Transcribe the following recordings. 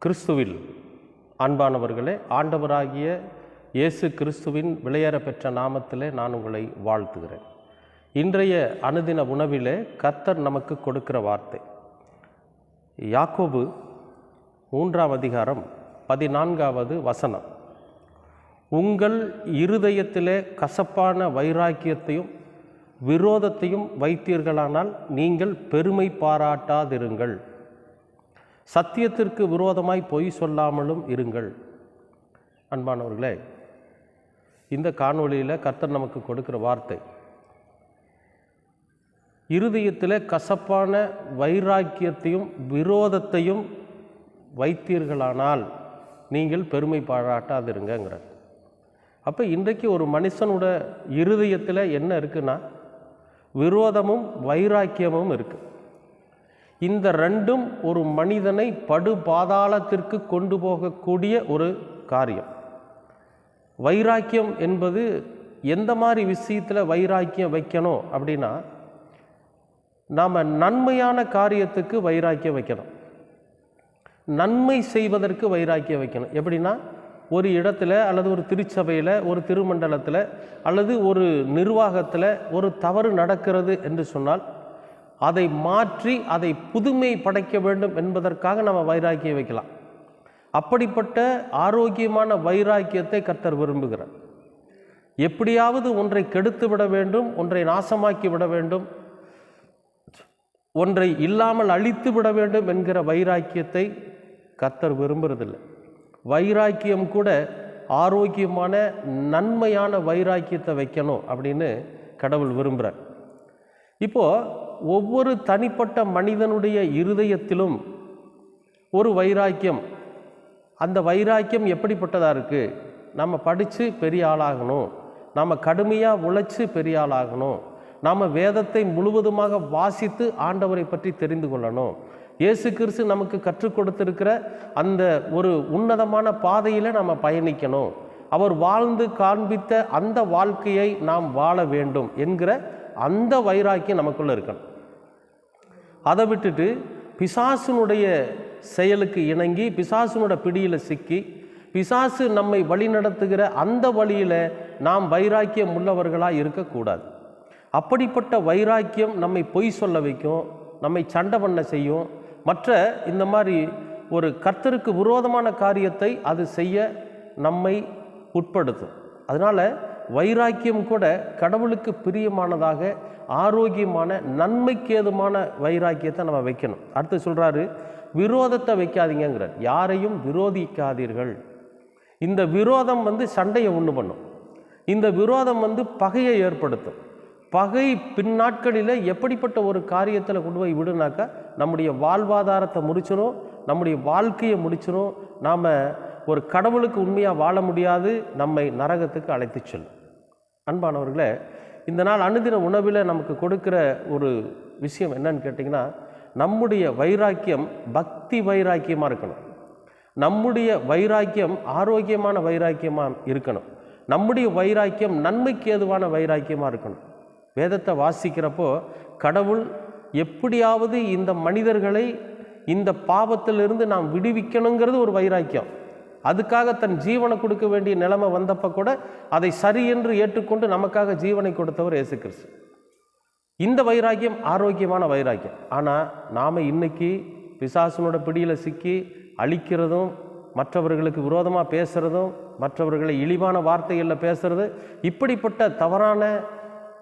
கிறிஸ்துவில் அன்பானவர்களே, ஆண்டவராகிய இயேசு கிறிஸ்துவின் விலையேற பெற்ற நாமத்திலே நான் உங்களை வாழ்த்துகிறேன். இன்றைய அனுதின உணவிலே கர்த்தர் நமக்கு கொடுக்கிற வார்த்தை யாக்கோபு 3ஆம் அதிகாரம் 14வது வசனம். உங்கள் இருதயத்திலே கசப்பான வைராக்கியத்தையும் விரோதத்தையும் வைத்தீர்களானால் நீங்கள் பெருமை பாராட்டாதிருங்கள். சத்தியத்திற்கு விரோதமாய் பொய் சொல்லாமலும் இருங்கள். அன்பானவர்களே, இந்த காணொளியில் கர்த்தர் நமக்கு கொடுக்கிற வார்த்தை, இருதயத்தில் கசப்பான வைராக்கியத்தையும் விரோதத்தையும் வைத்தீர்களானால் நீங்கள் பெருமை பாராட்டாதிருங்கிறார். அப்போ இன்றைக்கு ஒரு மனுஷனோட இருதயத்தில் என்ன இருக்குன்னா, விரோதமும் வைராக்கியமும் இருக்குது. இந்த ரெண்டும் ஒரு மனிதனை படு பாதாளத்திற்கு கொண்டு போகக்கூடிய ஒரு காரியம். வைராக்கியம் என்பது எந்த மாதிரி விஷயத்தில் வைராக்கியம் வைக்கணும் அப்படின்னா, நாம் நன்மையான காரியத்துக்கு வைராக்கியம் வைக்கணும், நன்மை செய்வதற்கு வைராக்கியம் வைக்கணும். எப்படின்னா, ஒரு இடத்துல அல்லது ஒரு திருச்சபையில், ஒரு திருமண்டலத்தில் அல்லது ஒரு நிர்வாகத்தில் ஒரு தவறு நடக்கிறது என்று சொன்னால் அதை மாற்றி அதை புதுமை படைக்க வேண்டும் என்பதற்காக நம்ம வைராக்கியம் வைக்கலாம். அப்படிப்பட்ட ஆரோக்கியமான வைராக்கியத்தை கர்த்தர் விரும்புகிறார். எப்படியாவது ஒன்றை கெடுத்து விட வேண்டும், ஒன்றை நாசமாக்கி விட வேண்டும், ஒன்றை இல்லாமல் அழித்து விட வேண்டும் என்கிற வைராக்கியத்தை கர்த்தர் விரும்புறதில்லை. வைராக்கியம் கூட ஆரோக்கியமான நன்மையான வைராக்கியத்தை வைக்கணும் அப்படின்னு கடவுள் விரும்புகிறார். இப்போது ஒவ்வொரு தனிப்பட்ட மனிதனுடைய இருதயத்திலும் ஒரு வைராக்கியம், அந்த வைராக்கியம் எப்படிப்பட்டதாக இருக்குது? நம்ம படித்து பெரிய ஆளாகணும், நம்ம கடுமையாக உழைச்சி பெரிய ஆளாகணும், நாம் வேதத்தை முழுவதுமாக வாசித்து ஆண்டவரை பற்றி தெரிந்து கொள்ளணும், இயேசு கிறிஸ்து நமக்கு கற்றுக் கொடுத்திருக்கிற அந்த ஒரு உன்னதமான பாதையில் நம்ம பயணிக்கணும், அவர் வாழ்ந்து காண்பித்த அந்த வாழ்க்கையை நாம் வாழ வேண்டும் என்கிற அந்த வைராக்கியம் நமக்குள்ளே இருக்கணும். அதை விட்டுட்டு பிசாசுனுடைய செயலுக்கு இணங்கி பிசாசுனுடைய பிடியில் சிக்கி பிசாசு நம்மை வழி நடத்துகிற அந்த வழியில் நாம் வைராக்கியம் உள்ளவர்களாக இருக்கக்கூடாது. அப்படிப்பட்ட வைராக்கியம் நம்மை பொய் சொல்ல வைக்கும், நம்மை சண்டை பண்ண செய்யும், மற்ற இந்த மாதிரி ஒரு கர்த்தருக்கு விரோதமான காரியத்தை அது செய்ய நம்மை உட்படுத்தும். அதனால் வைராக்கியம் கூட கடவுளுக்கு பிரியமானதாக ஆரோக்கியமான நன்மைக்கேதுமான வைராக்கியத்தை நம்ம வைக்கணும். அடுத்து சொல்கிறாரு, விரோதத்தை வைக்காதீங்கிறார். யாரையும் விரோதிக்காதீர்கள். இந்த விரோதம் சண்டையை உண்டு பண்ணும். இந்த விரோதம் பகையை ஏற்படுத்தும். பகை பின்னாட்களில் எப்படிப்பட்ட ஒரு காரியத்தில் கொண்டு போய் விடுனாக்கா நம்முடைய வாழ்வாதாரத்தை முடிச்சிடும், நம்முடைய வாழ்க்கையை முடிச்சிடும், நாம் ஒரு கடவுளுக்கு உண்மையாக வாழ முடியாது, நம்மை நரகத்துக்கு அழைத்து செல்லும். அன்பானவர்களே, இந்த நாள் அனுதின உணவில் நமக்கு கொடுக்கிற ஒரு விஷயம் என்னன்னு கேட்டிங்கன்னா, நம்முடைய வைராக்கியம் பக்தி வைராக்கியமாக இருக்கணும், நம்முடைய வைராக்கியம் ஆரோக்கியமான வைராக்கியமாக இருக்கணும், நம்முடைய வைராக்கியம் நன்மைக்கு ஏதுவான வைராக்கியமாக இருக்கணும். வேதத்தை வாசிக்கிறப்போ கடவுள் எப்படியாவது இந்த மனிதர்களை இந்த பாவத்திலிருந்து நாம் விடுவிக்கணுங்கிறது ஒரு வைராக்கியம். அதுக்காக தன் ஜீவனை கொடுக்க வேண்டிய நிலைமை வந்தப்போ கூட அதை சரி என்று ஏற்றுக்கொண்டு நமக்காக ஜீவனை கொடுத்தவர் இயேசு கிறிஸ்து. இந்த வைராக்கியம் ஆரோக்கியமான வைராக்கியம். ஆனால் நாம் இன்னைக்கு பிசாசுனோட பிடியில் சிக்கி அழிக்கிறதும், மற்றவர்களுக்கு விரோதமாக பேசுகிறதும், மற்றவர்களை இழிவான வார்த்தைகளில் பேசுகிறது, இப்படிப்பட்ட தவறான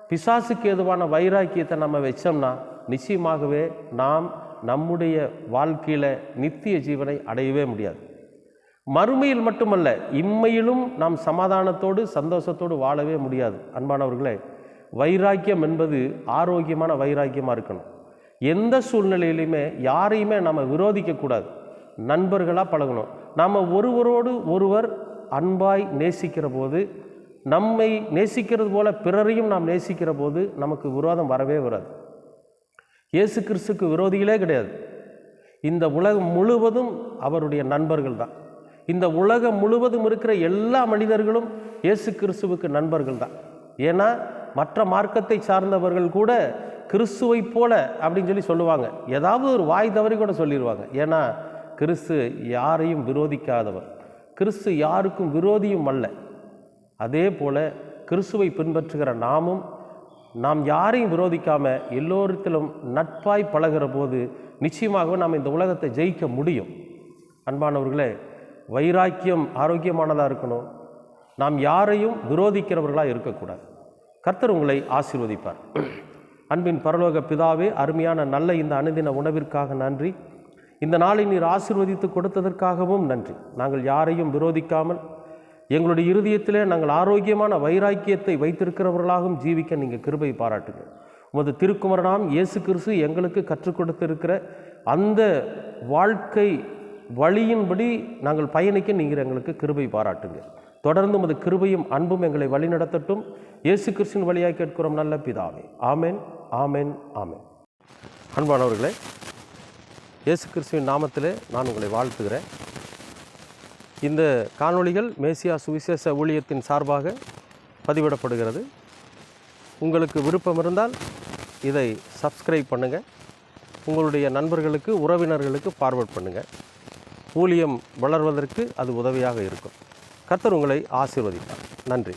பிசாசுக்கு ஏதுவான வைராக்கியத்தை நம்ம வச்சோம்னா நிச்சயமாகவே நாம் நம்முடைய வாழ்க்கையில் நித்திய ஜீவனை அடையவே முடியாது. மறுமையில் மட்டுமல்ல, இம்மையிலும் நாம் சமாதானத்தோடு சந்தோஷத்தோடு வாழவே முடியாது. அன்பானவர்களே, வைராக்கியம் என்பது ஆரோக்கியமான வைராக்கியமாக இருக்கணும். எந்த சூழ்நிலையிலுமே யாரையுமே நம்ம விரோதிக்கக்கூடாது, நண்பர்களாக பழகணும். நாம் ஒருவரோடு ஒருவர் அன்பாய் நேசிக்கிற போது, நம்மை நேசிக்கிறது போல பிறரையும் நாம் நேசிக்கிற போது நமக்கு விரோதம் வரவே வராது. இயேசு கிறிஸ்துக்கு விரோதிகளே கிடையாது. இந்த உலகம் முழுவதும் அவருடைய நண்பர்கள் தான். இந்த உலகம் முழுவதும் இருக்கிற எல்லா மனிதர்களும் இயேசு கிறிஸ்துவுக்கு நண்பர்கள் தான். ஏன்னா மற்ற மார்க்கத்தை சார்ந்தவர்கள் கூட கிறிஸ்துவை போல அப்படின்னு சொல்லுவாங்க. ஏதாவது ஒரு வாய் தவறி கூட சொல்லிடுவாங்க. ஏன்னா கிறிஸ்து யாரையும் விரோதிக்காதவர், கிறிஸ்து யாருக்கும் விரோதியும் அல்ல. அதே போல் கிறிஸ்துவை பின்பற்றுகிற நாம் யாரையும் விரோதிக்காமல் எல்லோருத்திலும் நட்பாய் பழகிற போது நிச்சயமாக நாம் இந்த உலகத்தை ஜெயிக்க முடியும். அன்பானவர்களே, வைராக்கியம் ஆரோக்கியமானதாக இருக்கணும். நாம் யாரையும் விரோதிக்கிறவர்களாக இருக்கக்கூடாது. கர்த்தர் உங்களை ஆசீர்வதிப்பார். அன்பின் பரலோக பிதாவே, அருமையான நல்ல இந்த அனுதின உணவிற்காக நன்றி. இந்த நாளை நீர் ஆசீர்வதித்து கொடுத்ததற்காகவும் நன்றி. நாங்கள் யாரையும் விரோதிக்காமல் எங்களுடைய இருதயத்திலே நாங்கள் ஆரோக்கியமான வைராக்கியத்தை வைத்திருக்கிறவர்களாகவும் ஜீவிக்க நீங்கள் கிருபை பாராட்டுங்க. உமது திருக்குமாரனாம் இயேசு கிறிஸ்து எங்களுக்கு கற்றுக் கொடுத்திருக்கிற அந்த வாழ்க்கை வழியின்படி நாங்கள் பயணிக்க நீங்கள் எங்களுக்கு கிருபை பாராட்டுங்க. தொடர்ந்து உமது கிருபையும் அன்பும் எங்களை வழிநடத்தட்டும். இயேசு கிறிஸ்துவின் வழியாக கேட்கிறோம் நல்ல பிதாவே. ஆமென், ஆமென், ஆமென். அன்பானவர்களே, இயேசு கிறிஸ்துவின் நாமத்திலே நான் உங்களை வாழ்த்துகிறேன். இந்த காணொளிகள் மேசியா சுவிசேஷ ஊழியத்தின் சார்பாக பதிவிடப்படுகிறது. உங்களுக்கு விருப்பம் இருந்தால் இதை சப்ஸ்கிரைப் பண்ணுங்கள். உங்களுடைய நண்பர்களுக்கு, உறவினர்களுக்கு ஃபார்வர்ட் பண்ணுங்கள். ஊழியம் வளர்வதற்கு அது உதவியாக இருக்கும். கர்த்தர் உங்களை ஆசீர்வதிப்பார். நன்றி.